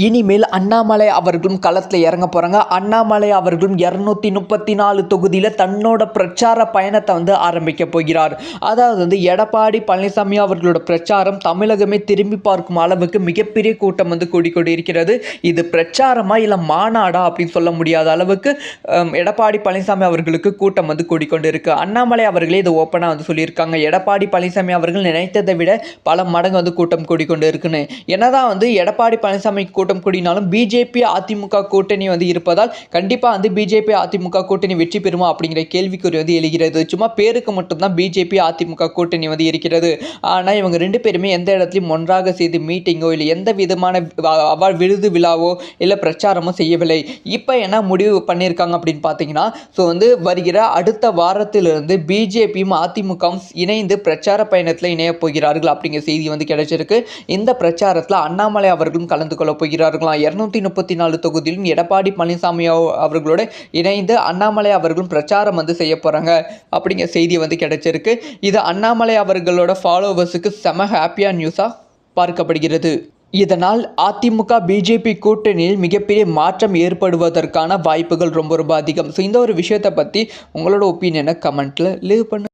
இனிமேல் அண்ணாமலை அவர்களும் களத்தில் இறங்க போகிறாங்க. அண்ணாமலை அவர்களும் 234 தொகுதியில் தன்னோட பிரச்சார பயணத்தை ஆரம்பிக்க போகிறார். அதாவது எடப்பாடி பழனிசாமி அவர்களோட பிரச்சாரம் தமிழகமே திரும்பி பார்க்கும் அளவுக்கு மிகப்பெரிய கூட்டம் கூடிக்கொண்டு இருக்கிறது. இது பிரச்சாரமா இல்லை மாநாடா அப்படின்னு சொல்ல முடியாத அளவுக்கு எடப்பாடி பழனிசாமி அவர்களுக்கு கூட்டம் கூடிக்கொண்டு இருக்கு. அண்ணாமலை அவர்களே இது ஓப்பனாக சொல்லியிருக்காங்க. எடப்பாடி பழனிசாமி அவர்கள் நினைத்ததை விட பல மடங்கு கூட்டம் கூடிக்கொண்டு இருக்குன்னு. என்னதான் எடப்பாடி பழனிசாமி கூட்டம் கூடினாலும் பிஜேபி அதிமுக கூட்டணி இருப்பதால் கண்டிப்பாக பிஜேபி அதிமுக கூட்டணி வெற்றி பெறுமா அப்படிங்கிற கேள்விக்குறி எழுகிறது. சும்மா பேருக்கு மட்டும்தான் பிஜேபி அதிமுக கூட்டணி இருக்கிறது. ஆனால் இவங்க ரெண்டு பேருமே எந்த இடத்துலையும் ஒன்றாக செய்து மீட்டிங்கோ இல்லை எந்த விதமான விருது விழாவோ இல்லை பிரச்சாரமோ செய்யவில்லை. இப்போ என்ன முடிவு பண்ணியிருக்காங்க அப்படின்னு பார்த்தீங்கன்னா, ஸோ வருகிற அடுத்த வாரத்திலிருந்து பிஜேபியும் அதிமுகவும் இணைந்து பிரச்சார பயணத்தில் இணைய போகிறார்கள் அப்படிங்கிற செய்தி கிடைச்சிருக்கு. இந்த பிரச்சாரத்தில் அண்ணாமலை அவர்களும் கலந்து கொள்ள போகிறார்களாம். 234 தொகுதியிலும் எடப்பாடி பழனிசாமி அவர்களோட இணைந்து அண்ணாமலை அவர்களும் பிரச்சாரம் செய்ய போறாங்க அப்படிங்கிற செய்தி கிடைச்சிருக்கு. இது அண்ணாமலை அவர்களோட ஃபாலோவர்ஸுக்கு செம ஹாப்பியா நியூஸா பார்க்கப்படுகிறது. இதனால் அதிமுக பிஜேபி கூட்டணியில் மிகப்பெரிய மாற்றம் ஏற்படுவதற்கான வாய்ப்புகள் ரொம்ப அதிகம். ஸோ இந்த ஒரு விஷயத்தை பற்றி உங்களோட ஒப்பீனியனை கமெண்ட்ல லீவ் பண்ணுங்க.